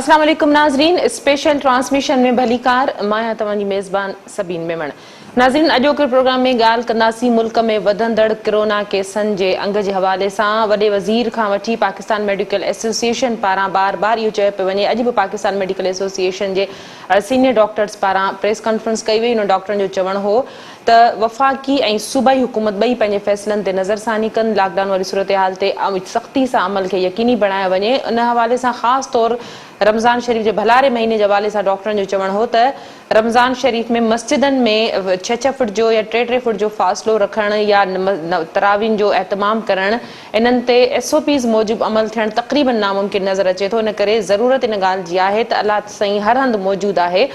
अस्सलाम वालेकुम नाज़रीन, स्पेशल ट्रांसमिशन में भलीकार मां तव्हांजी मेज़बान सबीन मेमण। नाज़रीन, अॼोके प्रोग्राम में ॻाल्हि कंदासीं मुल्क में वधंदड़ कोरोना केसनि जे अंग जे हवाले सां। वॾे वज़ीर खां वठी पाकिस्तान मेडिकल एसोसिएशन पारां बार बार इहो चयो पियो वञे। अॼु बि पाकिस्तान मेडिकल एसोसिएशन जे सीनियर डॉक्टर्स पारां प्रेस कॉन्फ्रेंस कई वई। उन डॉक्टरनि जो चवणु हो त वफ़ाक़ी ऐं सूबाई हुकूमत ॿई पंहिंजे फ़ैसिलनि ते नज़रसानी कनि, लॉकडाउन वारी सूरत हाल ते सख़्ती सां अमल खे यकीनी बणायो वञे। उन हवाले सां ख़ासि तौरु रमज़ान शरीफ़ जे भलारे महीने जे हवाले सां डॉक्टरनि जो चवणु हो त रमज़ान शरीफ़ में मस्जिदनि में 6-6 फुट जो या 3-3 फुट जो फ़ासिलो रखणु या तरावीन जो एहतमाम करणु, इन्हनि ते SOPs मूजिबि अमल थियणु तक़रीबन नामुमकिन नज़र अचे थो। इन करे ज़रूरत इन ॻाल्हि जी आहे त अलाह साईं हर हंधि मौजूदु आहे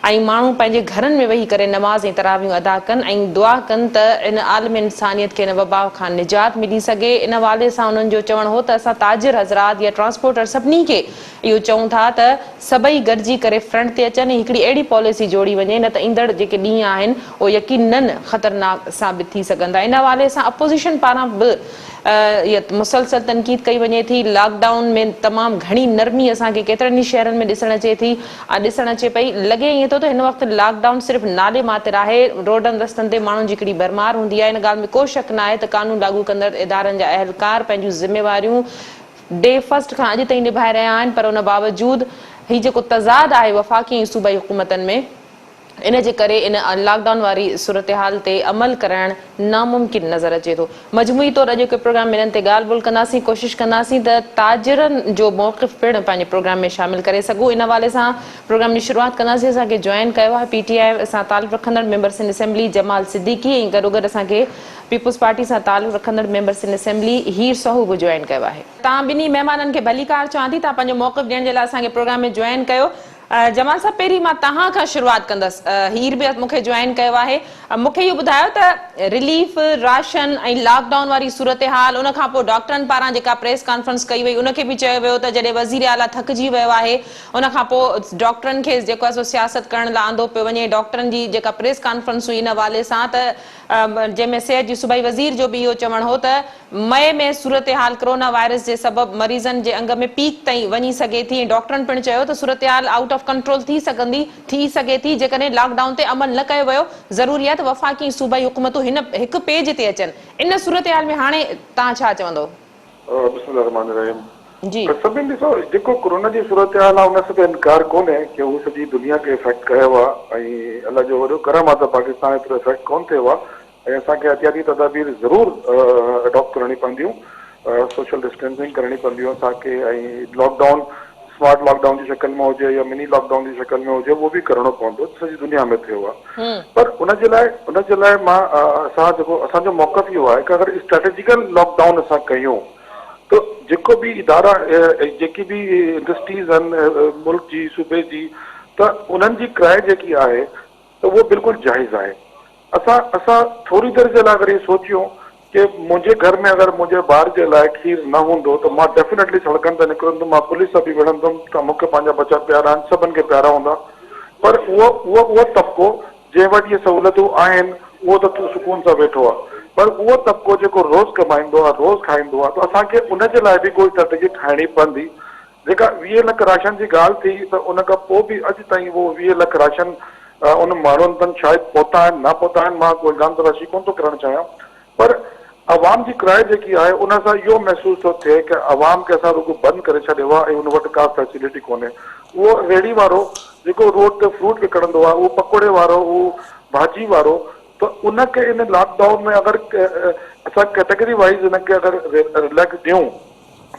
ऐं माण्हू पंहिंजे घरनि में वेही करे नमाज़ ऐं तरावियूं अदा कनि ऐं दुआ कनि त इन आलम इंसानियत खे इन वबा खां निजात मिली सघे। इन हवाले सां उन्हनि जो चवणु हो त असां ताजिर हज़रात या ट्रांसपोर्टर सभिनी खे इहो चऊं था त सभई गॾिजी करे फ्रंट ते अचनि ऐं हिकिड़ी अहिड़ी पॉलिसी जोड़ी वञे, न त ईंदड़ जेके ॾींहं आहिनि उहे यकीनन ख़तरनाक साबित थी सघंदा। इन हवाले सां अपोज़िशन पारां बि इहा मुसलसल तनक़ीद कई वञे थी। लॉकडाउन में तमामु घणी नरमी असांखे केतिरनि ई शहरनि में ॾिसणु अचे थी, ॾिसणु अचे पई। लॻे ईअं थो त हिन वक़्तु लॉकडाउन सिर्फ़ु नाले मातिर आहे। रोडनि रस्तनि ते माण्हुनि जी हिकिड़ी भरमार हूंदी आहे। इन ॻाल्हि में को शक न आहे त कानून लागू कंदड़ इदारनि जा अहलकार पंहिंजूं ज़िम्मेवारियूं डे फर्स्ट खां अॼु ताईं निभाए रहिया आहिनि। पर उन बावजूदि हीउ जेको तज़ाद आहे वफ़ाक़ी ऐं सूबाई हुकूमतनि में, इन जे करे इन लॉकडाउन वारी सूरत हाल ते अमल करणु नामुमकिन नज़र अचे थो। मजमूई तौरु अॼोके प्रोग्राम में इन्हनि ते ॻाल्हि ॿोल कंदासीं, कोशिशि कंदासीं त ताजिरनि जो मौक़िफ़ पिणु पंहिंजे प्रोग्राम में शामिल करे सघूं। इन हवाले सां प्रोग्राम जी शुरूआति कंदासीं। असांखे जॉइन कयो आहे PTI सां तालुक़ु रखंदड़ members in assembly Jamal Siddiqui ऐं गॾोगॾु असांखे पीपुल्स पार्टी सां तालुक़ु रखंदड़ मेंबर्स इन असेंबली हीर साहू बि जॉइन कयो आहे। तव्हां ॿिन्ही महिमाननि खे भलीकार चवां थी, तव्हां पंहिंजो मौक़िफ़ ॾियण जे लाइ असांखे प्रोग्राम में जॉइन कयो। जमाल साहब, पहिरीं मां तव्हां खां शुरूआति कंदसि। हीर बि मूंखे जॉइन कयो आहे। मूंखे इहो ॿुधायो त रिलीफ राशन ऐं लॉकडाउन वारी सूरत हाल, उन खां पोइ डॉक्टरनि पारां जेका प्रेस कॉन्फ्रेंस कई वई उनखे बि चयो वियो त जॾहिं वज़ीर आला थकिजी वियो आहे, उन खां पोइ डॉक्टरनि खे जेको आहे सो सियासत करण लाइ आंदो पियो वञे। डॉक्टरनि जी जेका प्रेस कॉन्फ्रेंस हुई इन हवाले सां त जंहिंमें सिहत जी सूबाई वज़ीर जो बि इहो चवणु हो त मई में सूरत हाल कोरोना वायरस जे सबबि मरीज़नि जे अंग में पीक ताईं वञी सघे थी। डॉक्टरनि पिणु चयो त सूरत हाल आउट ऑफ कंट्रोल थी सघे थी जेकॾहिं लॉकडाउन ते अमल न कयो वियो। ज़रूरी आहे त वफ़ाक़ी सूबाई हुकूमतूं हिन हिकु पेज ते अचनि। इन सूरत हाल में हाणे तव्हां छा चवंदो? जी, सभिनि ॾिसो, जेको कोरोना जी सूरत हाल आहे उन सां त इनकार कोन्हे कि हू सॼी दुनिया खे इफेक्ट कयो आहे ऐं अलाह जो वॾो करम आहे त पाकिस्तान एतिरो इफेक्ट कोन थियो आहे ऐं असांखे एहतियाती तदाबीर ज़रूरु अडॉप्ट करणी पवंदियूं। सोशल डिस्टेंसिंग करणी पवंदियूं असांखे ऐं लॉकडाउन स्मार्ट लॉकडाउन जी शक्ल में हुजे या मिनी लॉकडाउन जी शक्ल में हुजे, उहो बि करणो पवंदो। सॼी दुनिया में थियो आहे। पर उनजे लाइ मां असांजो मौक़िफ़ इहो आहे कि अगरि स्ट्रेटेजिकल लॉकडाउन असां कयूं त जेको बि इदारा जेकी बि इंडस्ट्रीज़ आहिनि मुल्क जी सूबे जी, त उन्हनि जी क्राए जेकी आहे त उहो बिल्कुलु जाइज़ आहे। असां थोरी देरि जे लाइ अगरि इहे सोचियूं कि मुंहिंजे घर में अगरि मुंहिंजे ॿार जे लाइ खीर न हूंदो त मां डेफिनेटली सड़कनि ते निकिरंदुमि, मां पुलिस सां बि विढ़ंदुमि त मूंखे पंहिंजा बचा प्यारा आहिनि, सभिनि खे प्यारा हूंदा। पर उहो तबिको जंहिं वटि इहे सहूलियतूं आहिनि उहो त सुकून सां वेठो आहे। पर उहो तबिको जेको रोज़ कमाईंदो आहे, रोज़ खाईंदो आहे, त असांखे उनजे लाइ बि कोई स्ट्रेटेजी ठाहिणी पवंदी। जेका 20 लख राशन जी ॻाल्हि थी त उन खां पोइ बि अॼु ताईं उहो 20 लख राशन उन माण्हुनि ताईं शायदि पहुता आहिनि न पहुता आहिनि, मां कोई गान तलाशी कोन थो करणु चाहियां। पर अवाम जी क्राए जेकी आहे उन सां इहो महसूसु थो थिए कि अवाम खे असां रुॻो बंदि करे छॾियो आहे ऐं उन वटि का फैसिलिटी कोन्हे। उहो रेड़ी वारो जेको रोड ते फ्रूट विकिणंदो आहे, उहो पकोड़े वारो, उहो भाॼी वारो, त उनखे इन लॉकडाउन में अगरि असां कैटेगरी वाइज़ उनखे अगरि रिलैक्स ॾियूं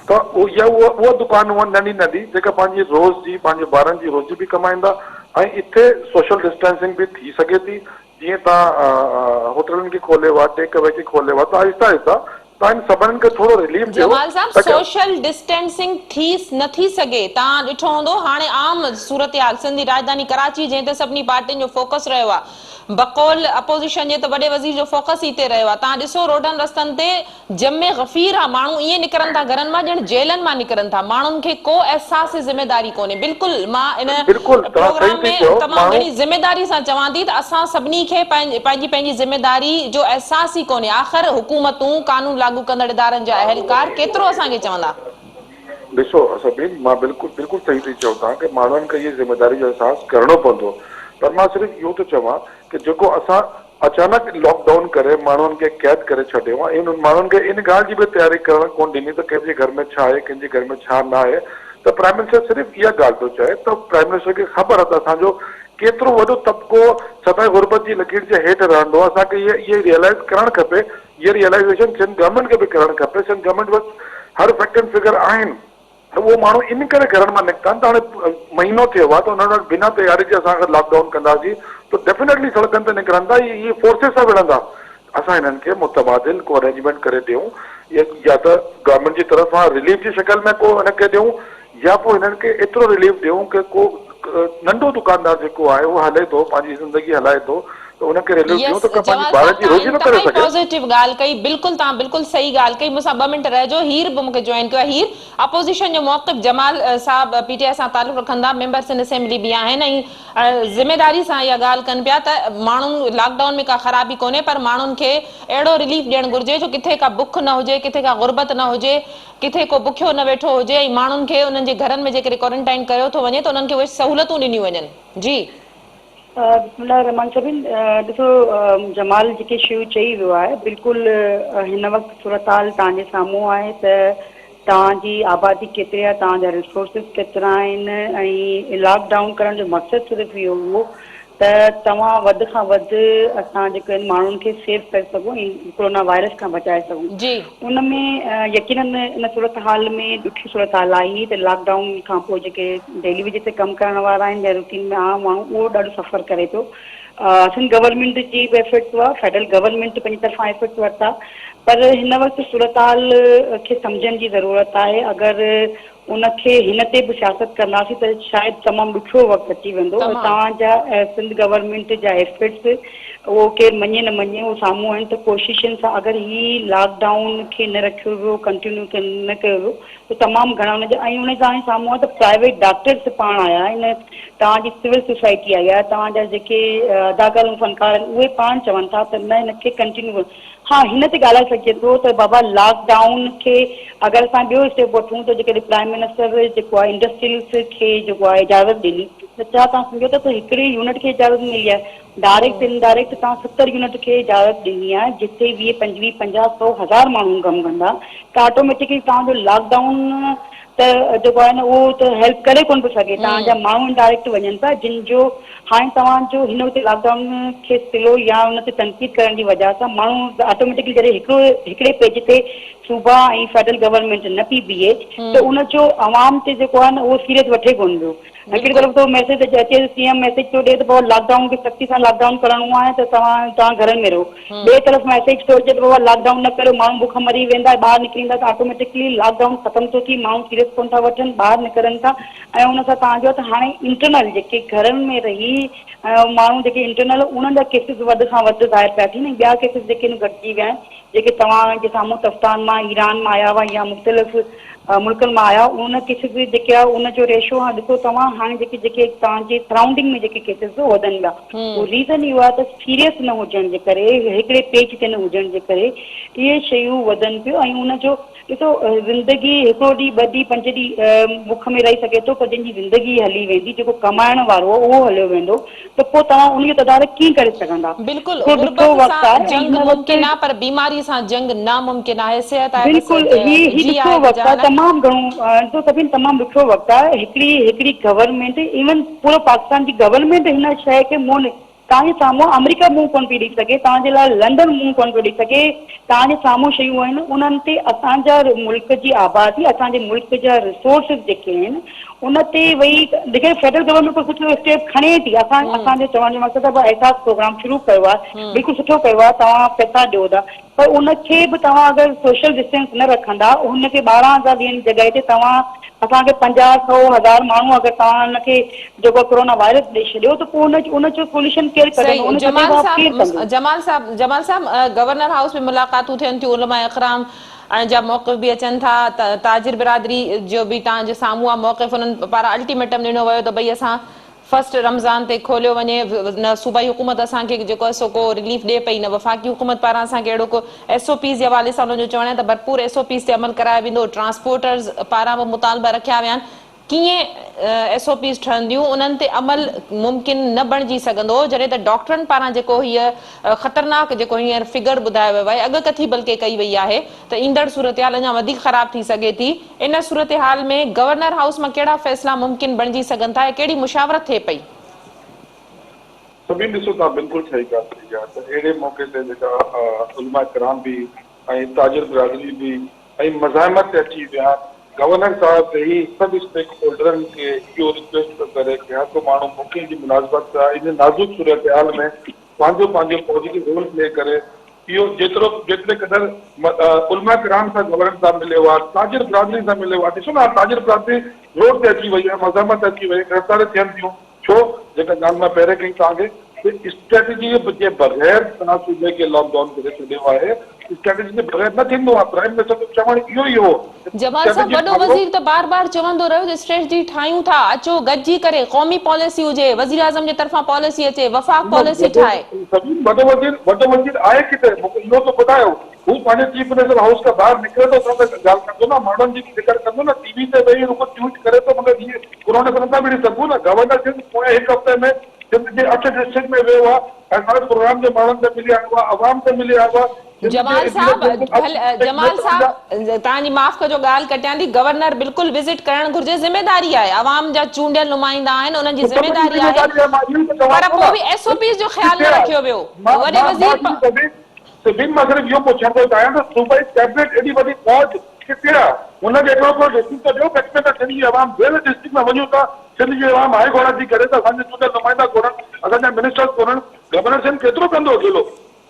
त उहा दुकान उहा नंढी जेका पंहिंजी रोज़ जी पंहिंजे ॿारनि जी रोज़ी बि कमाईंदा ऐं इथे सोशल डिस्टेंसिंग बि थी सघे थी। जीअं तव्हां होटलनि खे खोलियो आहे, टेक अवे खे खोलियो आहे, त आहिस्ता आहिस्ता तव्हां इन सभिनीनि खे थोरो रिलीफ ॾियो। जमाल साहब, सोशल डिस्टेंसिंग न थी सघे। तव्हां ॾिठो हूंदो हाणे आम सूरत हाल सिंधी राजधानी कराची जंहिं ते सभिनी पार्टियुनि जो फोकस रहियो आहे, बकौल अपोज़िशन जे त वॾे वज़ीर जो फोकस ई हिते रहियो आहे। तव्हां ॾिसो रोडनि रस्तनि ते जमे गफ़ीर आहे, माण्हू ईअं निकिरनि था घरनि मां ॼण जेलनि मां निकिरनि था। माण्हुनि खे को अहसास ज़िमेदारी कोन्हे। बिल्कुलु मां इन प्रोग्राम में तमामु घणी ज़िमेदारी सां चवां थी त असां सभिनी खे पंहिंजी ज़िमेदारी जो अहसास ई कोन्हे। आख़िर हुकूमतूं कानून लागू कंदड़ इदारनि जा अहलकार केतिरो असांखे चवंदा? ॾिसो सभिन मां बिल्कुलु बिल्कुलु सही थी चओ तव्हां की माण्हुनि खे इहे ज़िमेदारी जो अहसासु करिणो पवंदो, पर मां सिर्फ़ु इहो थो चवां की जेको असां अचानक लॉकडाउन करे माण्हुनि खे क़ैद करे छॾियो आहे, इन माण्हुनि खे इन ॻाल्हि जी बि तयारी करणु कोन ॾिनी त कंहिंजे घर में छा आहे, कंहिंजे घर में छा न आहे। त प्राइम मिनिस्टर सिर्फ़ु इहा ॻाल्हि थो चए त प्राइम मिनिस्टर खे ख़बर आहे त असांजो केतिरो वॾो तबिको सतह गुरबत जी लकीर जे हेठि रहंदो आहे। असांखे इहे रियलाइज़ करणु खपे, इहा रियलाइज़ेशन सिंध गवर्नमेंट खे बि करणु खपे। सिंध गवर्नमेंट वटि हर फैक्ट एंड फिगर आहिनि त उहो माण्हू इन करे घरनि मां निकिता आहिनि। त हाणे महीनो थियो आहे त उन्हनि वटि बिना तयारी जे असां अगरि लॉकडाउन कंदासीं त डेफिनेटली सड़कनि ते निकिरंदा, इहे फोर्सिस सां विढ़ंदा। असां हिननि खे मुतबादिल को अरेंजमेंट करे ॾियूं, या त गवर्नमेंट जी तरफ़ सां रिलीफ जी शिकल में को हिनखे ॾियूं, या पोइ हिननि खे एतिरो रिलीफ ॾियूं की को नंढो दुकानदार जेको आहे उहो हले थो, पंहिंजी ज़िंदगी हलाए थो, त हुनखे रिलीफ ॾियूं यस त पंहिंजी जमाल ॿारनि साहब जी तव्हां रोज़ी न करे इंतहाई सघे। पॉजिटिव ॻाल्हि कई, बिल्कुलु तव्हां बिल्कुलु सही ॻाल्हि कई। मूंसां 2 मिंट रहिजो, हीर बि मूंखे जॉइन कयो आहे। हीर अपोज़िशन जो मौक़िफ़ जमाल साहब पीटीआई सां तालुक़ रखंदा मेंबर सिंध असेंबली बि आहिनि ऐं ज़िमेदारी सां इहा ॻाल्हि कनि पिया त माण्हू लॉकडाउन में का ख़राबी कोन्हे, पर माण्हुनि खे अहिड़ो रिलीफ ॾियणु घुरिजे जो किथे का बुख न हुजे, किथे का गुरबत न हुजे, किथे को बुखियो न वेठो हुजे ऐं माण्हुनि खे उन्हनि जे घरनि में जेकॾहिं क्वारंटाइन कयो थो वञे त उन्हनि खे उहे सहूलियतूं ॾिनियूं वञनि। जी बिस्मिल्लाह रहमान सभिन ॾिसो, जमाल जेके शयूं चई वियो आहे बिल्कुलु हिन वक़्तु सूरत हाल तव्हांजे साम्हूं आहे त तव्हांजी आबादी केतिरी आहे, तव्हांजा रिसोर्सिस केतिरा आहिनि, ऐं लॉकडाउन करण जो मक़सदु सिर्फ़ु इहो हुओ त तव्हां वधि खां वधि असां जेके आहिनि माण्हुनि खे सेव करे सघूं ऐं कोरोना वायरस खां बचाए सघूं। जी उन में यकीनन इन सूरत हाल में ॾुखी सूरत हाल आई त लॉकडाउन खां पोइ जेके डेली वेज ते कमु करण वारा आहिनि या रूटीन में आम माण्हू उहो ॾाढो सफ़र करे थो। सिंध गवर्नमेंट जी बि एफर्ट्स हुआ, फेडरल गवर्नमेंट पंहिंजी तरफ़ां एफर्ट्स वरिता, पर हिन वक़्तु सूरत हाल खे सम्झण जी ज़रूरत आहे। अगरि उनखे हिन ते बि सियासत कंदासीं त शायदि तमामु ॾुखियो वक़्तु अची वेंदो। तमामु तव्हांजा सिंध गवर्नमेंट जा एफर्ट्स उहो केरु मञे न मञे उहो साम्हूं आहिनि, त कोशिशुनि सां अगरि ही लॉकडाउन खे न रखियो वियो, कंटिन्यू न कयो वियो त तमामु घणा हुनजा, ऐं उन सां साम्हूं आहे त प्राइवेट डॉक्टर्स पाण आया आहिनि, तव्हांजी सिविल सोसाइटी आई आहे, तव्हांजा जेके अदाकार ऐं फ़नकार आहिनि उहे पाण चवनि था त न हिनखे कंटिन्यू। हा, हिन ते ॻाल्हाए सघिजे थो त बाबा लॉकडाउन खे अगरि असां ॿियो स्टेप वठूं त जेकॾहिं प्राइम मिनिस्टर जेको आहे इंडस्ट्रीज़ खे जेको आहे इजाज़त ॾिनी त छा तव्हां सम्झो था त हिकिड़े यूनिट खे इजाज़त मिली आहे? डायरेक्ट इनडायरेक्ट तव्हां 70 यूनिट खे इजाज़त ॾिनी आहे, जिते 20, 25, 50, 100, 1000 माण्हू कमु कंदा, त ऑटोमेटिकली तव्हांजो लॉकडाउन त जेको आहे न उहो त हेल्प करे कोन थो सघे। तव्हांजा माण्हू डायरेक्ट वञनि था जिन जो हाणे तव्हांजो हिन ते लॉकडाउन खे सिलो या हुन ते तनक़ीद करण जी वजह सां माण्हू ऑटोमेटिकली जॾहिं हिकिड़े पेज ते सूबा ऐं फेडरल गवर्नमेंट न पई बीहे त उनजो अवाम ते जेको आहे न उहो सीरियस वठे कोन पियो। हिकिड़ी तरफ़ तो मैसेज अचे, सीएम मैसेज थो ॾिए त पोइ लॉकडाउन खे सख़्ती सां लॉकडाउन करिणो आहे त तव्हां घरनि में रहो। ॿिए तरफ़ मैसेज थो अचे त बाबा लॉकडाउन न करियो, माण्हू बुख मरी वेंदा, ॿाहिरि निकिरींदा त ऑटोमेटिकली लॉकडाउन ख़तमु थो थी, माण्हू सीरियस कोन था वठनि, ॿाहिरि निकिरनि था। ऐं उन सां तव्हांजो त हाणे इंटरनल जेके घरनि में रही माण्हू जेके इंटरनल उन्हनि जा केसिस वधि खां वधि ज़ाहिर पिया थियनि, ॿिया केसिस जेके घटिजी विया आहिनि, जेके तव्हांजे साम्हूं तफ्तान मां, ईरान मां आया हुआ या मुख़्तलिफ़ मुल्कनि मां आया, उन केसिस जेके आहे उनजो रेशो हाणे ॾिसो तव्हां, हाणे जेके तव्हांजे सराउंडिंग में जेके केसिस वधनि पिया, उहो रीज़न इहो आहे त सीरियस न हुजण जे करे, हिकिड़े पेज ते न हुजण जे करे इहे शयूं वधनि पियूं। ऐं उनजो ॾिसो, ज़िंदगी हिकिड़ो ॾींहुं, 2 ॾींहुं, 5 ॾींहुं बुख में रही सघे थो, पर जंहिंजी ज़िंदगी हली वेंदी, जेको कमाइण वारो आहे उहो हलियो वेंदो, त पोइ तव्हां उन जो तदारक कीअं करे सघंदा? बिल्कुलु, हिकिड़ो ॾुखियो गुरबत वक़्तु सां आहे ऐं जंग हिन मुमकिन वक़्तु आहे पर बीमारी सां जंग नामुमकिन आहे। सिहत आहे बसि बिल्कुलु ही जी ॾुखियो आहे वक़्तु आहे, बजानक। तमामु घणो तो सभिनि तमामु ॾुखियो वक़्तु आहे। हिकिड़ी गवर्नमेंट, इवन पूरो पाकिस्तान जी गवर्नमेंट हिन शइ खे मुंहुं तव्हांजे साम्हूं अमेरिका मुंहुं कोन पई ॾेई सघे, तव्हांजे लाइ लंडन मुंहुं कोन पियो ॾेई सघे, तव्हांजे साम्हूं शयूं आहिनि उन्हनि ते असांजा मुल्क जी आबादी, असांजे मुल्क जा रिसोर्सिस जेके आहिनि उन ते वई जेके फेडरल गवर्नमेंट को कुझु स्टेप खणे थी। असांजे चवण जो मक़सदु आहे एहसास प्रोग्राम शुरू कयो आहे, बिल्कुलु सुठो कयो आहे, तव्हां पैसा ॾियो था, पर उनखे बि तव्हां अगरि सोशल डिस्टेंस न रखंदा, हुनखे 12,000 ॾींहंनि जी जॻह ते तव्हां असांखे 50, 100, 1000 माण्हू अगरि तव्हां हुनखे जेको कोरोना वायरस ॾेई छॾियो त पोइ उनजो सोल्यूशन केरु कढंदो, सही, उन जमाल जवाबु केरु कंदो? साहब, जमाल साहब गवर्नर हाउस में मुलाक़ातूं थियनि थियूं, उलमा इकराम जा मौक़िफ़ बि अचनि था, ताजिर बिरादरी जो बि तव्हांजे साम्हूं आहे मौक़िफ़, उन्हनि पारां अल्टीमेटम ॾिनो वियो त भई असां फर्स्ट रमज़ान ते खोलियो वञे, न सूबाई हुकूमत असांखे जेको आहे सो को रिलीफ ॾिए पई, न वफ़ाक़ी हुकूमत पारां असांखे अहिड़ो को SOPs जे हवाले सां हुनजो चवणु आहे त भरपूर SOPs ते अमल करायो वेंदो। ट्रांसपोर्टर्स पारां बि मुतालबा रखिया विया आहिनि। कीअं SOPs ठहंदियूं, उन्हनि ते अमल मुमकिन न बणिजी सघंदो जॾहिं त डॉक्टरनि पारां जेको हीअ ख़तरनाक जेको हींअर फिगर ॿुधायो वियो आहे, अॻकथी बल्कि कई वई आहे त ईंदड़ सूरत-हाल अञा वधीक ख़राब थी सघे थी। इन सूरत-हाल में गवर्नर हाउस मां कहिड़ा फ़ैसिला मुमकिन बणिजी सघनि था ऐं कहिड़ी मुशावरत थिए पई? सभिनि ॾिसो था, बिल्कुलु सही ॻाल्हि थी आहे त अहिड़े मौक़े ते जेका उलमा कराम बि ऐं ताजिर बिरादरी बि ऐं मज़ाहमत ते अची विया। गवर्नर साहब ते ही सभु स्टेक होल्डरनि खे इहो रिक्वेस्ट थो करे कि हर को माण्हू मुक़ीम जी मुनासिबत सां इन नाज़ुक सूरत हाल में पंहिंजो पॉजिटिव रोल प्ले करे। इहो जेतिरे क़दुरु उलमा कराम सां गवर्नर साहब मिलियो आहे, ताजिर बिरादरी सां मिलियो आहे। ॾिसो न, ताजिर बिरादरी रोड ते अची वई आहे, मज़ाहमत अची वई, गिरफ़्तारी थियनि थियूं। छो? जेका ॻाल्हि मां पहिरें कई तव्हांखे, स्ट्रेटेजी जे बग़ैर तव्हां सूबे खे लॉकडाउन करे छॾियो आहे। स्ट्रेटेजी जे बग़ैर न थींदो आहे। प्राइम मिनिस्टर जो चवणु इहो ई हो। जमाल साहब, वॾो वज़ीर त बार बार चवंदो रहियो त स्ट्रेटजी ठाहियूं था, अचो गॾिजी करे, क़ौमी पॉलिसी हुजे, वज़ीर आज़म जे तरफ़ां पॉलिसी अचे, वफ़ाक़ पॉलिसी ठाहे। सभिनि वॾो वज़ीर आहे किथे? मूंखे इहो त ॿुधायो। हू पंहिंजे चीफ मिनिस्टर हाउस खां ॿाहिरि निकिरे थो त ॻाल्हि कंदो न, माण्हुनि जी ज़िक्र कंदो न, टीवी ते वेही रुगो ट्वीट करे थो, मगर इहे कोरोना सां नथा विड़ी सघूं न। गवर्नर सिंध पोएं हिकु हफ़्ते में सिंध जे 8 डिस्ट्रिक्ट में वियो आहे ऐं हर प्रोग्राम जे माण्हुनि से मिली आयो आहे, आवाम से मिली आयो आहे। जमाल साहब, तव्हांजी माफ़ कजो ॻाल्हि कटियां थी, गवर्नर बिल्कुलु विज़िट करणु घुर्जे, ज़िमेदारी आहे, अवाम जा चूंडियल नुमाइंदा आहिनि, उन्हनि जी ज़िमेदारी आहे, पर पोइ बि SOPs जो ख़्याल न रखियो वियो। वॾे वज़ीर सभिनि मां सिर्फ़ु इहो पुछण थो चाहियां त सूबाई कैबिनेट एॾी वॾी फौज किथे आहे? हुनखे एतिरो को डिस्ट्रिक्ट त ॾियो, घटि में घटि सिंध जी आवाम ॿियनि डिस्ट्रिक्ट में वञूं था, सिंध जी आवाम आहे घोड़ा थी करे त असांजे चूंडियल नुमाइंदा कोन्हनि, असांजा मिनिस्टर्स कोन्हनि। गवर्नर सिंध केतिरो कंदो अकेलो?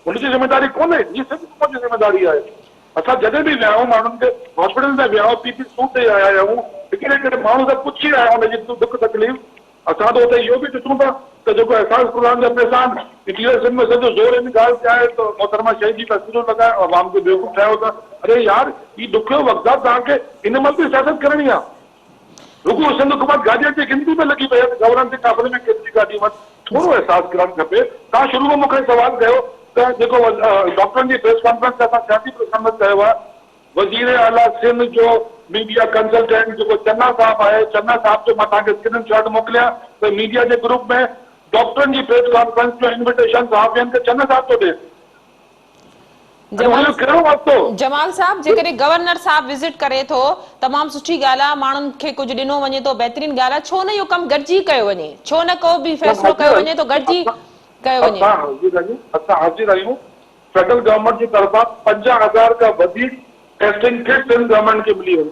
हुनजी ज़िमेदारी कोन्हे, हीअ सिर्फ़ु हुकूमत जी ज़िमेदारी आहे। असां जॾहिं बि विया आहियूं, माण्हुनि खे हॉस्पिटल में विया आहियूं, PP सूट ॾेई आया आहियूं, हिकिड़े हिकिड़े माण्हू सां पुछी आया आहियूं हुनजी दुख तकलीफ़। असां त हुते इहो बि ॾिसूं था त जेको एहसास क़ुरान जा पैसा क्लियर सिंध में सॼो ज़ोर इन ॻाल्हि ते आहे त मोहतरमा शहीद जी तस्वीरूं लॻाए आवाम खे बेवकूफ़ ठाहियो था। अरे यार, हीउ ॾुखियो वक़्तु आहे, तव्हांखे इन महिल बि सियासत करणी आहे। रुगो सिंध हुकूमत गाॾियुनि जी गिनती में लॻी पई आहे, गवर्नर जे काफ़िले में केतिरी गाॾी वञे, थोरो एहसास करणु खपे। तव्हां शुरू में मूंखे सवाल कयो त जेको डॉक्टरनि जी प्रेस कॉन्फ्रेंस ते असां सियासी प्रसंग कयो आहे, वज़ीर आला सिंध जो मीडिया कंसल्टेंट जेको चन्ना साहब आहे, चन्ना साहब जो मां तव्हांखे स्क्रीन शॉट मोकिलियां त मीडिया जे ग्रुप में डॉक्टरनि जी प्रेस कॉन्फ्रेंस जो इन्विटेशन सहाफ़ियनि खे चन्ना साहब थो ॾिए। जमाल साहब, जेकॾहिं गवर्नर साहब विज़िट करे थो, तमामु सुठी ॻाल्हि आहे, माण्हुनि खे कुझु ॾिनो वञे थो, बहितरीन ॻाल्हि आहे। छो न इहो कमु गॾिजी कयो वञे? छो न को बि फ़ैसिलो कयो वञे तो गॾिजी कयो वञे? असां हाज़िर आहियूं। फेडरल गवर्नमेंट जी तरफ़ां 50,000 खां वधीक टेस्टिंग किट गवर्नमेंट खे मिली वई।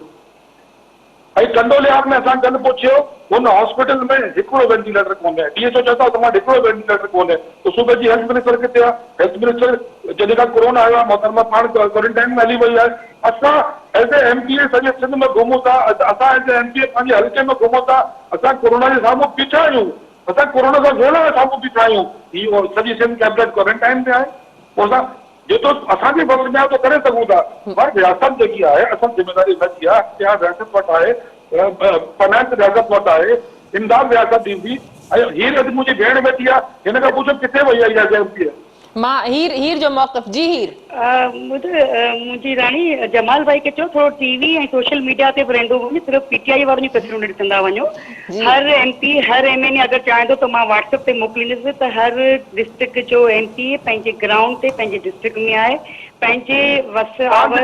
ऐं कंडोलिया में असां कल्ह पुछियो, हुन हॉस्पिटल में हिकिड़ो वेंटिलेटर कोन्हे। DSO चवंदा तव्हां हिकिड़ो वेंटिलेटर कोन्हे त सूबे जी हेल्थ मिनिस्टर किथे आहे? हेल्थ मिनिस्टर जॾहिं खां कोरोना आयो आहे, मोहतरमा पाण क्वारंटाइन में हली वई आहे। असां एज़ ए MPA सॼे सिंध में घुमूं था, असां एज़ ए MPA पंहिंजे हल्के में घुमूं था, असां कोरोना जे साम्हूं बीठा आहियूं, असां कोरोना सां वेलण जे साम्हूं बीठा आहियूं। हीअ सॼी सिंध कैबिनेट क्वारंटाइन में आहे। पोइ असां जेतिरो असांजे बस में आहे तो करे सघूं था, पर रियासत जेकी आहे असां ज़िमेदारी नथी आहे। इख्तियार रियासत वटि आहे, फाइनेंस रियासत वटि आहे, इमदाद रियासत ॾींदी। ऐं हीर अॼु मुंहिंजी भेण वेठी आहे, हिन खां पुछो किथे वई आहे इहा MPA? मां हीर जो मौक़िफ़ जी हीर मुंहिंजी राणी जमाल भाई खे चयो थोरो TV ऐं सोशल मीडिया ते बि रहंदो वञे, सिर्फ़ु PTI वारनि जी तस्वीरूं ॾिसंदा वञो। हर MP हर MNA अगरि चाहे थो त मां WhatsApp ते मोकिलींदसि त हर डिस्ट्रिक्ट जो MPA पंहिंजे ग्राउंड ते पंहिंजे डिस्ट्रिक्ट में आहे, पंहिंजे वस आवर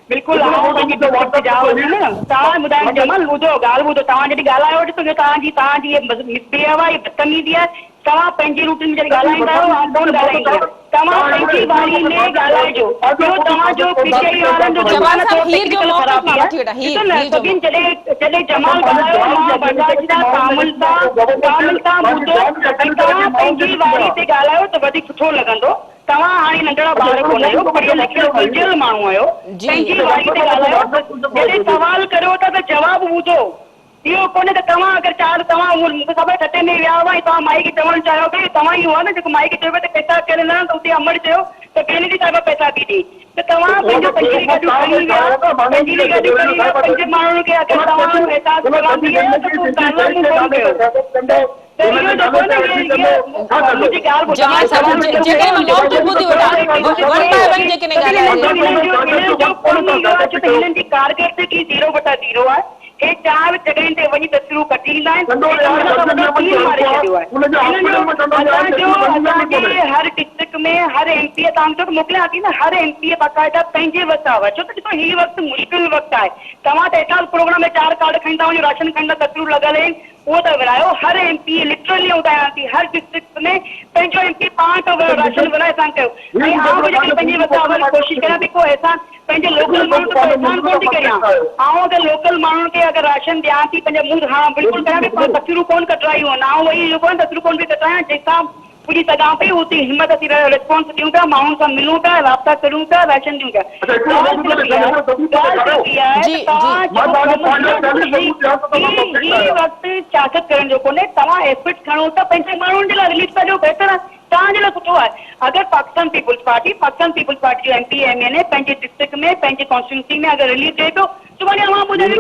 बिल्कुलु पंहिंजी डिस्ट्रिक्ट जा न। तव्हां ॿुधायो जमाल, ॿुधो ॻाल्हि ॿुधो, तव्हां जॾहिं ॻाल्हायो ॾिसो तव्हांजी मिसबिहेव आहे, बदतमीज़ी आहे। तव्हां पंहिंजी रूटीन में जॾहिं ॻाल्हाईंदा आहियो, आउं कोन ॻाल्हाईंदी आहियां। तव्हां पंहिंजी बारी में ॻाल्हाइजो। ॿियो तव्हांजो PTI वारनि जो ज़बान थोरो टेक्निकल ख़राबी आहे। ॾिसो न, सभिनि जॾहिं जमाल ॻाल्हायो, मां बर्दाश्त सां तामुल सां ॿुधो ऐं तव्हां पंहिंजी बारी ते ॻाल्हायो त वधीक सुठो लॻंदो। तव्हां हाणे नंढड़ा ॿार कोन आहियो, पढ़ियल लिखियल सुलझियल माण्हू आहियो, पंहिंजी बारी ते ॻाल्हायो। जॾहिं सवाल करियो था त जवाबु ॿुधो। इहो कोन्हे त तव्हां अगरि चाहे तव्हां मूंखे ख़बर सटे में विया हुआ ऐं तव्हां माई खे चवणु चाहियो भई तव्हां ई हुआ न जेको माई खे चयो त पैसा केरु न त उते अमड़ चयो त केनेडी साहिब पैसा थी ॾे त तव्हां पंहिंजो पंजीरी गाॾियूं खणी विया पंजीरी गाॾियूं खणी विया 5 माण्हुनि खे अगरि तव्हां एहसास करांदी आहे त पोइ कारनामो कोन कयो जमाल साहब जेके मौक़िफ़ ॿुधी वठा हिननि जी कारकर्दगी 0/0 आहे हे 4 जॻहियुनि ते वञी तस्वीरूं कढी ईंदा आहिनि हर डिस्ट्रिक्ट में हर एमपी तव्हां मोकिलियां थी न हर एमपी बाक़ाइदा पंहिंजे वटि आहे छो त ॾिसो हीउ वक़्तु मुश्किल वक़्तु आहे तव्हां त एतिरा प्रोग्राम में 4 कार्ड खणी था वञो राशन खणी तस्वीरूं लॻल आहिनि उहो त विरायो हर एमपी लिटरली ॿुधायां थी हर डिस्ट्रिक्ट में पंहिंजो एमपी पाण त राशन विराए असां कयो ऐं आउं जेके पंहिंजे वटि कोशिशि कयां थी को अहसान पंहिंजे लोकल माण्हू त एहसान कोन थी करियां आउं अगरि लोकल माण्हुनि खे अगरि राशन ॾियां थी पंहिंजा मुंहुं हा बिल्कुलु कयां थी तस्वीरूं कोन कटरायूं आहिनि आउं वही तस्वीरूं कोन पई कटरायां जंहिंसां पुॼी सघां पई उते हिमत असीं रिस्पॉन्स ॾियूं था माण्हुनि सां मिलूं था राब्ता करूं था राशन ॾियूं था वक़्तु सियासत करण जो कोन्हे तव्हां एफर्ट्स खणो था पंहिंजे माण्हुनि जे लाइ रिलीफ कजो बहितर आहे तव्हांजे लाइ सुठो आहे अगरि पाकिस्तान पीपुल्स पार्टी जो एमपी एमएलए पंहिंजे डिस्ट्रिक्ट में पंहिंजे कॉन्स्टिट्यूंसी में अगरि रिलीफ ॾिए थो सुभाणे अवां ॿुधायो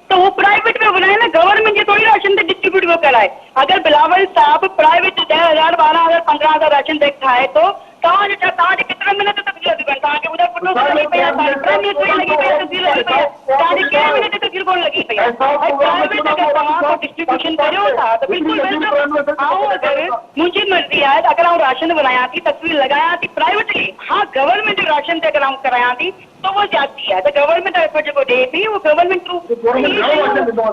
तो वो प्राइवेट में बनाए ना गवर्नमेंट जे थोड़ी राशन डिस्ट्रीब्यूट वो कराए अगर बिलावल साहब प्राइवेट 10,000 12,000 15,000 राशन देख खाए तो तव्हांजे केतिरा मिनट तक तव्हांखे ॿुधाए पुटो लॻी पई आहे लॻी पई आहे तस्वीर लॻी पई आहे तव्हांजी कंहिं मिनट तस्वीर कोन लॻी पई आहे प्राइवेट अगरि तव्हां को डिस्ट्रीब्यूशन करियो था त बिल्कुलु अगरि मुंहिंजी मर्ज़ी आहे त अगरि आउं राशन बनायां थी तस्वीर लॻायां थी प्राइवेटली हाँ गवर्नमेंट जो राशन ते अगरि आउं करायां थी तो वो जाती है तो गवर्नमेंट एफर्ट जेको ॾे थी वो गवर्नमेंट थ्रू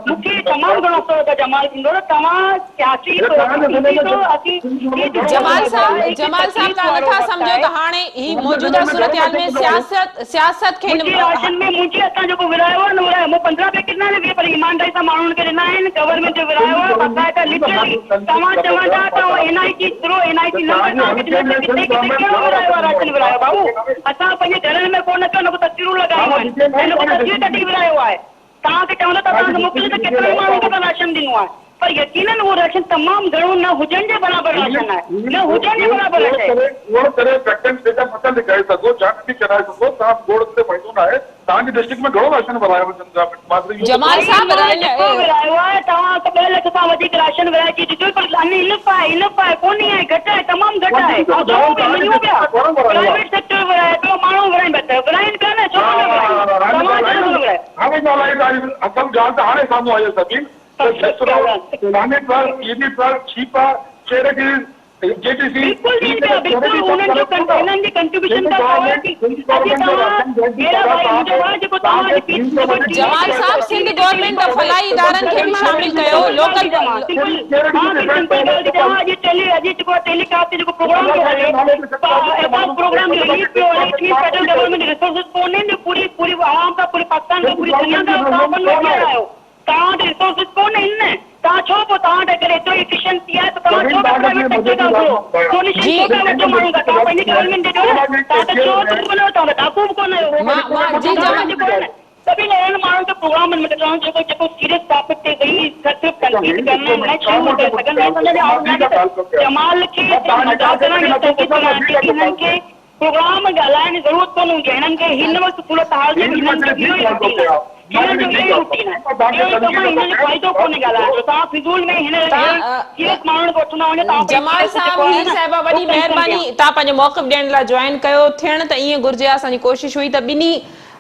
मूंखे तमामु घणो अफ़सोस आहे जमाल थींदो त तव्हां सियासी जमाल साहब तव्हां नथा सम्झो त हाणे ही मौजूदा सूरतहाल में सियासत खे राशन में मुंहिंजे हथां जेको विरायो आहे न विरायो मूं 15 पैकेट न ॾिना पर ईमानदारी सां माण्हुनि खे ॾिना आहिनि गवर्नमेंट जो विरायो आहे बाक़ाइदा लिटरली तव्हां चवंदा त एनआईटी थ्रू एनआईटी नंबर किथे कहिड़ो विरायो आहे राशन विरायो बाबू असां पंहिंजे घरनि में कोन कयो तस्वीरूं लॻायूं आहिनि तस्वीर कढी विरायो आहे तव्हांखे चवंदा त तव्हांखे मोकिले त केतिरनि माण्हुनि खे राशन ॾिनो आहे पर यकीनन उहो राशन तमामु घणो न हुजण जे बराबरि राशन आहे न हुजण जे बराबरि पसंदि करे सघो जांच बि कराए सघो तव्हां बोर्ड ते पहुचो न आहे तव्हांजे डिस्ट्रिक्ट में घणो राशन विरायो जमाल साहब विरायो आहे तव्हां 2 लख खां वधीक राशन विराए ॾिठो पर इनफ आहे कोन्हे आहे घटि आहे तमामु घटि आहे प्राइवेट सेक्टर विराए पियो माण्हू विराइनि पिया विराइनि पिया न छो असम ॻाल्हि त हाणे साम्हूं आई सभिनि जमाल साहब सिंध गवर्नमेंट फलाई इदारनि खे भी शामिल कयो लोकल टेलीकास्ट जेको प्रोग्राम फेडरल गवर्नमेंट रिसोर्सिस कोन्हे पूरी पूरी आवाम का पूरी पाकिस्तान का पूरी दुनिया का तव्हांजे रिसोर्सिस कोन आहिनि न तव्हां छो पोइ तव्हां वटि अगरि एतिरो एफिशिएंसी आहे त तव्हां छो प्राइवेट सेक्टर खां घुरो डोनेशन छो था वठो माण्हू खां तव्हां पंहिंजी गवर्नमेंट ॾिजो न तव्हां त चओ त कोन तव्हां डाकू बि कोन आहियो सभिनि अहिड़नि माण्हुनि खे प्रोग्रामनि में ॾिसणु जेको सीरियस टॉपिक ते वेही सिर्फ़ु कंप्लीट करणु न शुरू करे सघंदा जमाल खे मज़ाक करणु तंक़ीद करणु हिननि खे प्रोग्राम ॻाल्हाइण जी ज़रूरत कोन हूंदी आहे हिननि खे हिन वक़्तु सूरत हाल में हिननि खे इहो ई रूटीन आहे जमाल साहब हीर साहिबा वॾी महिरबानी तव्हां पंहिंजो मौक़िफ़ ॾियण लाइ जॉइन कयो थियण त ईअं घुर्जे असांजी कोशिशि हुई त ॿिन्ही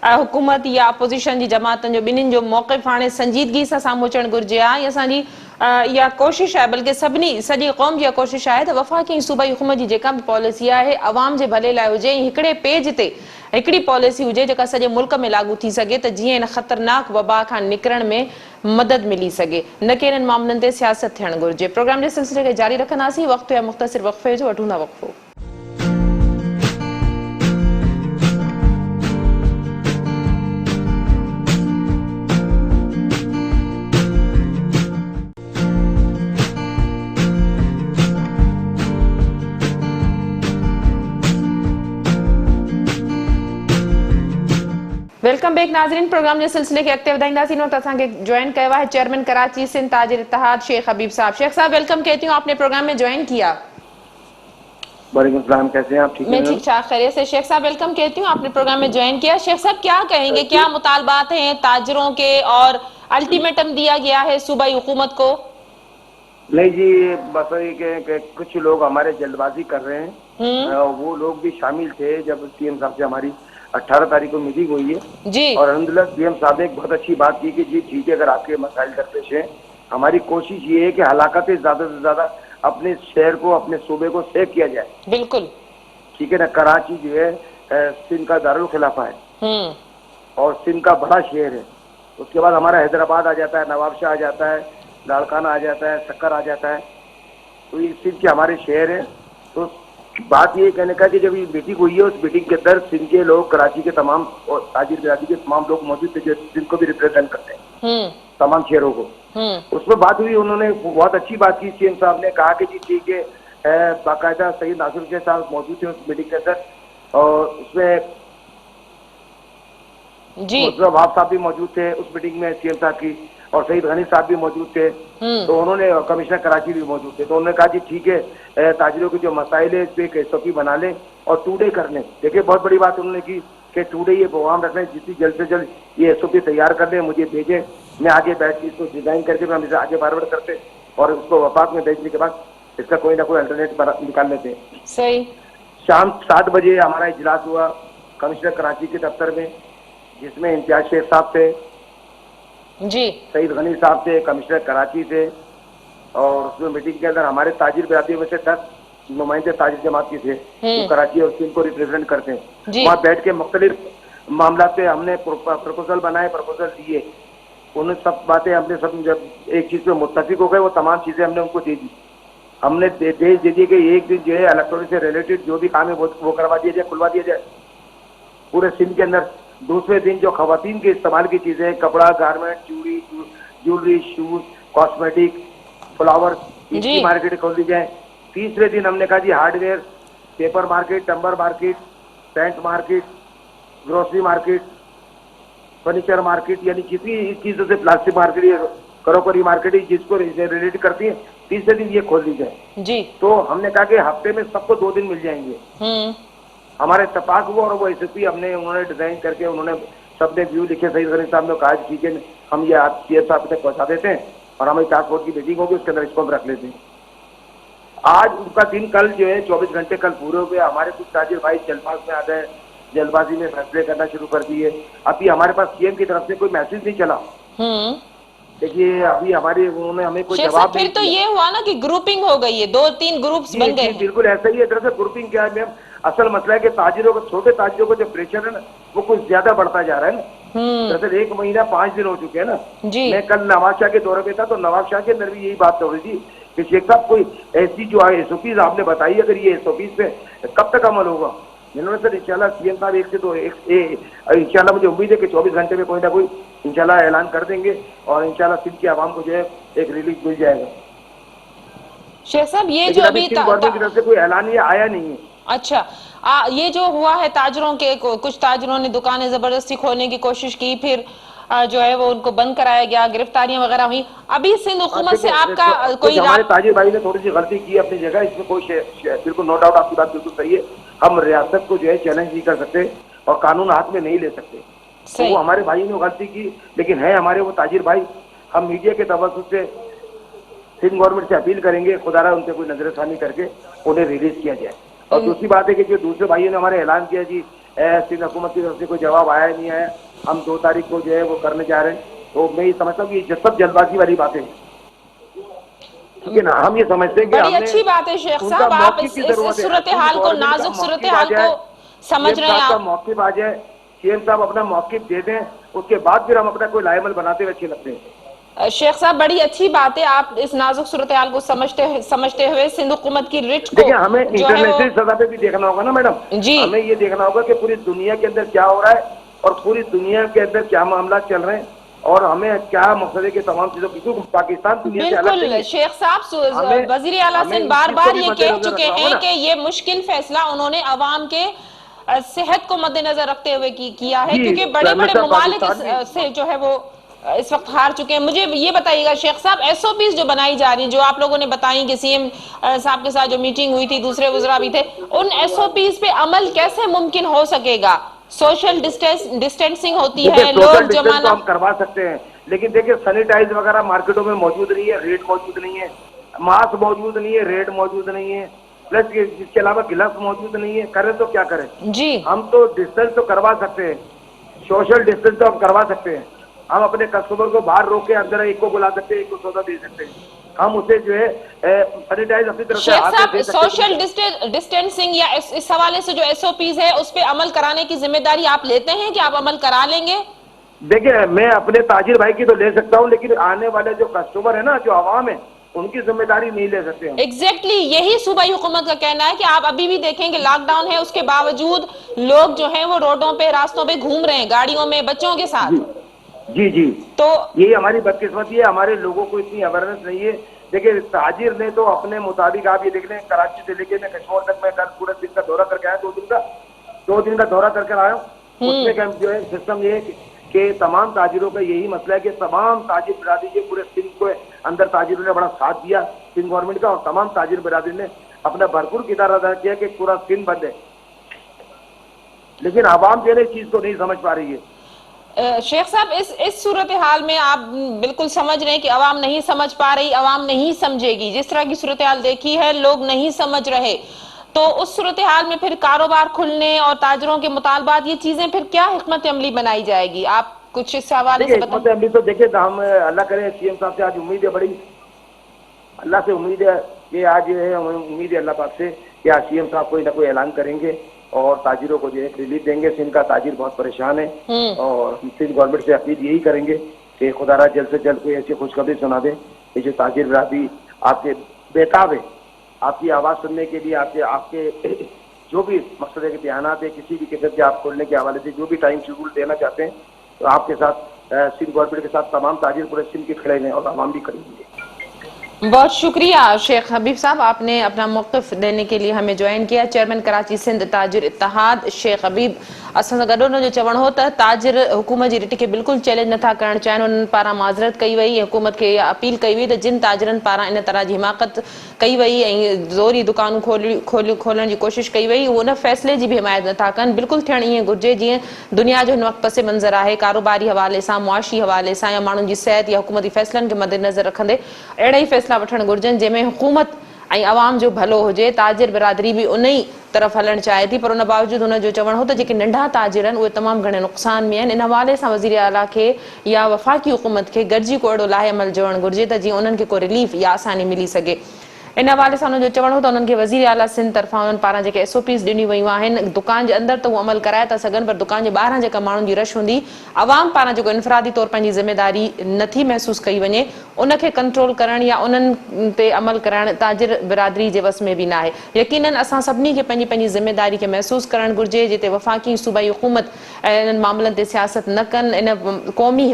हुकूमत या अपोज़िशन जी जमातनि जो ॿिन्हिनि जो मौक़िफ़ हाणे संजीदगी सां साम्हूं अचणु घुर्जे आहे असांजी इहा कोशिशि आहे बल्कि सॼी क़ौम जी कोशिशि आहे त वफ़ाक़ी सूबाई हुकूमत जी जेका बि पॉलिसी आहे अवाम जे भले लाइ हुजे ऐं हिकिड़े पेज ते हिकिड़ी पॉलिसी हुजे जेका सॼे मुल्क में लागू थी सघे त जीअं इन ख़तरनाक वबा खां निकिरण में मदद मिली सघे न कि इन्हनि मामलनि ते सियासत थियणु घुर्जे प्रोग्राम जे सिलसिले खे जारी रखंदासीं वक़्तु या मुख़्तसिर वक़फ़े जो वठूं था वक़फ़ो वेलकम बैक नाज़रीन। प्रोग्राम जे सिलसिले खे अॻिते वधाईंदासीं न त असांखे जॉइन कयो आहे चेयरमैन कराची सिंध ताजिर इत्तेहाद शेख हबीब साहब। शेख साहब वेलकम कहती हूँ, आपने प्रोग्राम में ज्वाइन किया। वालेकुम सलाम, कैसे हैं आप? ठीक मैं हैं? ठीक ठाक खैरियत से। शेख साहब वेलकम कहती हूँ, आपने प्रोग्राम में ज्वाइन किया। शेख साहब क्या कहेंगे, क्या मुतालबात हैं ताजरों के और अल्टीमेटम दिया गया है सूबाई हुकूमत को? नहीं जी, बस ये कि कुछ लोग हमारे जल्दबाजी कर रहे हैं। वो लोग भी शामिल थे जब सीएम साहब से हमारी 18 तारीख को मीटिंग हुई है जी। और अल्हम्दुलिल्लाह सीएम साहब ने एक बहुत अच्छी बात की कि जी ठीक है, अगर आपके मसाइल दरपेश हैं, हमारी कोशिश ये है कि हलाकत ज्यादा से ज्यादा अपने शहर को, अपने सूबे को सेव किया जाए। बिल्कुल ठीक है ना। कराची जो है सिंध का दारुल खिलाफा है और सिंध का बड़ा शहर है। उसके बाद हमारा हैदराबाद आ जाता है, नवाबशाह आ जाता है, लाड़काना आ जाता है, सक्कर आ जाता है। तो ये सिंध के हमारे शहर हैं। तो बात ये कहने का कि जब ये मीटिंग हुई है, उस मीटिंग के अंदर सिंध के लोग, कराची के तमाम और ताजिर बिरादरी के तमाम लोग मौजूद थे जो सिंध को भी रिप्रेजेंट करते हैं, तमाम शहरों को। उसमें बात हुई, उन्होंने बहुत अच्छी बात की। सीएम साहब ने कहा कि जी ठीक है, बाकायदा सईद नासिर के साथ मौजूद थे उस मीटिंग के अंदर और उसमें जी वहाब साहब भी मौजूद थे उस मीटिंग में सीएम साहब की, और सईद गनी साहब भी मौजूद थे। तो उन्होंने, कमिश्नर कराची भी मौजूद थे। तो उन्होंने कहा जी ठीक है, ताजिरों के जो मसाइल है इस पर एक SOP बना लें और 2 डे कर लें। देखिए बहुत बड़ी बात उन्होंने की कि 2 डे ये प्रोग्राम रख लें, जितनी जल्द से जल्द ये SOP तैयार कर लें, मुझे भेजें, मैं आगे बैठ के इसको डिजाइन करके मैं इसे आगे फॉरवर्ड करते और उसको वफाक में भेजने के बाद इसका कोई ना कोई अल्टरनेट निकाल लेते हैं। सही। शाम 7 बजे हमारा इजलास हुआ कमिश्नर कराची के दफ्तर में, जिसमें इम्तियाज शेख साहब थे जी, सईद गनी साहब थे, कमिश्नर कराची थे। और उसमें मीटिंग के अंदर हमारे ताजिर बिरादरी में से 10 नुमाइंदे ताजिर जमात के थे जो कराची और सिंध को रिप्रेजेंट करते हैं। वहाँ बैठ के मुख्तलिफ मामला पे हमने प्रपोजल बनाए, प्रपोजल दिए। उन सब बातें हमने सब जब एक चीज पे मुत्तफिक हो गए, वो तमाम चीजें हमने उनको दे दी। हमने दे दी कि एक दिन जो है इलेक्ट्रॉनिक से रिलेटेड जो भी काम है वो करवा दिया जाए, खुलवा दिया जाए पूरे सिंध के अंदर। दूसरे दिन जो खवातीन के इस्तेमाल की चीजें, कपड़ा, गारमेंट, चूड़ी, ज्वेलरी, शूज, कॉस्मेटिक, फ्लावर, इसकी मार्केट खोल दी जाए। तीसरे दिन हमने कहा जी hardware, paper market, timber market, paint market, grocery market, furniture market, यानी जितनी चीजों से प्लास्टिक मार्केट, करोकरी मार्केट जिसको रिलेट करती है, तीसरे दिन ये खोल दी जाए जी। तो हमने कहा कि हफ्ते में सबको 2 दिन मिल जाएंगे। हमारे इत्तेफाक हुआ और वो SOP हमने, उन्होंने डिजाइन करके, उन्होंने सबने व्यू लिखे। सईद गनी साहब ने कहा ठीक है, हम ये आप सीएम साहब तक पहुंचा देते हैं और हमारी टास्क फोर्स की मीटिंग होगी, उसके अंदर इसको हम रख लेते हैं। आज उनका दिन, कल जो है 24 घंटे कल पूरे हुए। हमारे कुछ ताजिर भाई जल्दबाज में आ गए, जल्दबाजी में फैसले करना शुरू कर दिए। अभी हमारे पास सीएम की तरफ से कोई मैसेज नहीं चला। देखिए अभी हमारे, उन्होंने हमें कोई जवाब फिर तो ये हुआ ना कि ग्रुपिंग हो गई है, 2-3 ग्रुप्स बन गए। बिल्कुल ऐसा ही है। दरअसल ग्रुपिंग क्या है मैम, असल मसला है कि ताजिरों को, छोटे ताजिरों को जो प्रेशर है ना, वो कुछ ज्यादा बढ़ता जा रहा है ना। दरअसल 1 महीना 5 दिन हो चुके हैं ना। मैं कल नवाबशाह के दौरे पे था तो नवाबशाह के अंदर भी यही बात हो रही थी कि शेख साहब कोई ऐसी जो SOPs आपने बताई, अगर ये SOPs पे कब तक अमल होगा? जिन्होंने सर इंशाल्लाह सीएम साहब 1 से 2 इंशाल्लाह मुझे उम्मीद है कि 24 घंटे में कोई ना कोई इंशाल्लाह ऐलान कर देंगे और इंशाल्लाह सिंध की आवाम को जो है एक रिलीफ मिल जाएगा। शेख साहब ये जो अभी गवर्नमेंट की तरफ से कोई ऐलान ये आया नहीं है। अच्छा, ये जो हुआ है ताजरों के, कुछ ताजरों ने दुकानें जबरदस्ती खोलने की कोशिश की, फिर जो है वो उनको बंद कराया गया, गिरफ्तारियां वगैरह हुई। अभी सिंध हुकूमत से आपका कोई हमारे ताजिर भाई ने थोड़ी सी गलती की अपनी जगह, इसमें कोई बिल्कुल नो डाउट, आपकी बात बिल्कुल सही है। हम रियासत को जो है चैलेंज नहीं कर सकते और कानून हाथ में नहीं ले सकते। तो वो हमारे भाई ने गलती की, लेकिन है हमारे वो ताजिर भाई। हम मीडिया के तवज्जुह से सिंध गवर्नमेंट से अपील करेंगे, खुदारा उनसे कोई नजरसानी करके उन्हें रिलीज किया जाए। और दूसरी बात है कि जो दूसरे भाइयों ने हमारे ऐलान किया जी सिंध हुकूमत की तरफ से कोई जवाब आया नहीं आया, हम 2 तारीख को जो है वो करने जा रहे हैं, तो मैं ये समझता हूँ कि ये सब जल्दबाजी वाली बातें हैं। ठीक है ना। हम ये समझते हैं कि बड़ी अच्छी बात है शेख साहब, आप इस सूरत हाल को, नाजुक सूरत हाल को समझ रहे हैं। आप मौक़िफ़ आ जाए, सीएम साहब अपना मौक़िफ़ दे दें, उसके बाद फिर हम अपना कोई लाएमल बनाते हुए अच्छे लगते हैं। शेख साहब बड़ी अच्छी बात है, आप इस नाजुक सूरत हाल को समझते हुए सिंध हुकूमत की रिट को, देखिए हमें इंटरनेशनल सतह पे भी देखना होगा ना मैडम जी। हमें ये देखना होगा कि पूरी दुनिया के अंदर क्या हो रहा है और पूरी दुनिया के अंदर क्या मामला चल रहे हैं और हमें क्या मसले के तमाम चीजों की, क्योंकि पाकिस्तान दुनिया से अलग नहीं है। शेख साहब वजीर आला सिंध बार बार ये कह चुके हैं कि ये मुश्किल फैसला उन्होंने अवाम के सेहत को मद्देनजर रखते हुए किया है, जी, क्योंकि बड़े बड़े हमेशा ममालिक पाकिस्तान से जो है वो इस वक्त हार चुके हैं। मुझे ये बताइएगा शेख साहब, एसओपीज जो बनाई जा रही, जो आप लोगों ने बताई कि सीएम साहब के साथ जो मीटिंग हुई थी, दूसरे वज़रा भी थे, उन एसओपीज पे अमल कैसे मुमकिन हो सकेगा? सोशल डिस्टेंसिंग होती देखिए, है, सोशल लोग डिस्टेंस तो जमाना। हम करवा सकते हैं, लेकिन देखिए सैनिटाइज वगैरह मार्केटों में मौजूद नहीं है, रेट मौजूद नहीं है, मास्क मौजूद नहीं है, रेट मौजूद नहीं है, प्लस इसके अलावा गिलव्स मौजूद नहीं है। करें तो क्या करें? जी हम तो डिस्टेंस तो करवा सकते हैं, सोशल डिस्टेंस तो हम करवा सकते हैं। हम अपने कस्टमर को बाहर रोक के अंदर एक को बुला सकते हैं, एक को सौदा दे सकते हैं। हम उसे जो है सैनिटाइज अपनी तरफ से शेख हाथ से साहब, दे सकते सोशल हैं। डिस्टेंसिंग या इस हवाले से जो एसओपीज है उस पे अमल कराने की जिम्मेदारी आप लेते हैं कि आप अमल करा लेंगे? देखिए, मैं अपने ताजिर भाई की तो ले सकता हूँ, लेकिन आने वाले जो कस्टमर है ना, जो आवाम है, उनकी जिम्मेदारी नहीं ले सकते हम। एग्जैक्टली यही सूबाई हुकूमत का कहना है कि आप अभी भी देखेंगे लॉकडाउन है, उसके बावजूद लोग जो हैं वो रोडों पे, रास्तों पे घूम रहे हैं, गाड़ियों में बच्चों के साथ। जी जी जी, तो यही हमारी बदकिस्मती है, हमारे लोगों को इतनी अवेयरनेस नहीं है। देखिए, ताजिर ने तो अपने मुताबिक, आप ये देख लें, कराची से लेके मैं कश्मीर तक मैं कल पूरे दिन का दौरा करके आया, 2 दिन का दौरा करके आया हूँ। उसमें क्या जो है सिस्टम ये है कि तमाम ताजिरों का यही मसला है कि तमाम ताजिर बिरादरी के पूरे सिंध को अंदर ताजिरों ने बड़ा साथ दिया, सिंध गवर्नमेंट का, और तमाम ताजिर बिरादरी ने अपना भरपूर किरदार अदा किया कि पूरा सिंध बंद है, लेकिन आवाम जो है इस चीज को नहीं समझ पा रही है। शेख साहब, इस सूरत हाल में आप बिल्कुल समझ रहे हैं कि अवाम नहीं समझ पा रही, अवाम नहीं समझेगी, जिस तरह की सूरत हाल देखी है लोग नहीं समझ रहे, तो उस सूरत हाल में फिर कारोबार खुलने और ताजरों के मुतालबात, ये चीजें फिर क्या हिकमत अमली बनाई जाएगी? आप कुछ इस हवाले से बताएं। हिकमत अमली तो देखिए, हम अल्लाह करे, सीएम साहब से आज उम्मीद है, बड़ी अल्लाह से उम्मीद है कि आज जो है, हमें उम्मीद है अल्लाह पाक से कि आज सीएम साहब कोई ना कोई ऐलान करेंगे और ताजिरों को जो है रिलीफ देंगे। सिंध का ताजिर बहुत परेशान है, और हम सिंध गवर्नमेंट से अपील यही करेंगे कि खुदारा जल्द से जल्द कोई ऐसी खुशखबरी सुना दे कि जो ताजिर बिरादरी आपके बेताब है, आपकी आवाज़ सुनने के लिए, आपके जो भी मकसद है कि बयानात है, किसी भी किस्म के आप खोलने के हवाले से जो भी टाइम शेड्यूल देना चाहते हैं, तो आपके साथ सिंध गवर्नमेंट के साथ तमाम ताजिर पूरे सिंध के खड़े हैं और आवाम भी खड़ी हुई है। बहुत शुक्रिया शेख हबीब साहब, आपने अपना मौक़िफ़ देने के लिए हमें ज्वाइन किया। चेयरमैन कराची सिंध ताजिर इत्तेहाद शेख हबीब असां सां गॾु जो चवणु हो त ताजिर हुकूमत जी रिट खे बिल्कुलु चैलेंज नथा करणु चाहिनि। उन्हनि पारां माज़रत कई वई, हुकूमत खे इहा अपील कई वई त जिन ताजिरनि पारां इन तरह जी हिमाकत कई वई ऐं ज़ोरी दुकानूं खोलण जी कोशिश कई वई, उहो उन फ़ैसिले जी बि हिमायत नथा कनि। बिल्कुलु थियणु ईअं घुरिजे जीअं दुनिया जो हिन वक़्तु पसे मंज़र आहे, कारोबारी हवाले सां, मुआशी हवाले सां, या माण्हुनि जी सिहत या हुकूमती फ़ैसिलनि खे मद्देनज़र रखंदे अहिड़ा ई फ़ैसिला वठणु घुरिजनि जंहिंमें हुकूमत ऐं अवाम जो भलो हुजे। ताजिर बिरादरी बि उन ई तरफ़ हलणु चाहे थी, पर उन बावजूदि हुन जो चवणु हो त जेके नंढा ताजिर आहिनि उहे तमामु घणे नुक़सान में आहिनि। इन हवाले सां वज़ीर आला खे या वफ़ाक़ी हुकूमत खे गॾिजी को अहिड़ो लाहे अमल जोड़णु घुरिजे त जीअं उन्हनि खे को रिलीफ या आसानी मिली सघे। इन हवाले सां हुनजो चवणु हो त उन्हनि खे वज़ीर आला सिंध तरफ़ां उन्हनि पारां जेके एसओपीज़ ॾिनियूं वयूं आहिनि, दुकान जे अंदरि त उहो अमल कराए था सघनि, पर दुकान जे ॿाहिरां जेका माण्हुनि जी रश हूंदी, अवाम पारां जेको इनफ़रादी तौर पंहिंजी ज़िमेदारी नथी महसूसु कई वञे, उनखे कंट्रोल करणु या उन्हनि ते अमल कराइणु ताजिर बिरादरी जे वस में बि न आहे। यकीनन असां सभिनी खे पंहिंजी पंहिंजी ज़िमेदारी खे महसूसु करणु घुरिजे, जिते वफ़ाक़ी सूबाई हुकूमत इन्हनि मामलनि ते सियासत न कनि, इन क़ौमी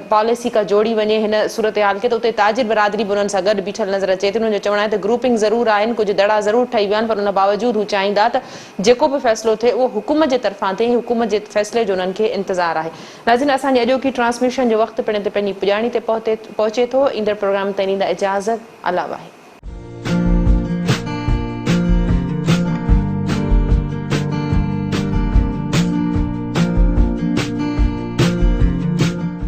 पॉलिसी का जोड़ी वञे हिन सूरत हाल खे, त उते ताजिर बिरादरी बि उन्हनि सां गॾु बीठल नज़र अचे थी। उन्हनि जो चवणु आहे त ग्रुपिंग ज़रूरु आहिनि, कुझु दड़ा ज़रूरु ठही विया आहिनि, पर उन बावजूदि हू चाहींदा त जेको बि फ़ैसिलो थिए उहो हुकूमत जे तरफ़ां थिए, हुकूमत जे फ़ैसिले जो उन्हनि खे इंतज़ारु आहे। नाज़रीन, असांजी अॼोकी ट्रांसमिशन जो वक़्तु पिण ते पंहिंजी पुॼाणी ते पहुचे थो। ईंदड़ प्रोग्राम ताईं ॾींदा इजाज़त। अला वाहे।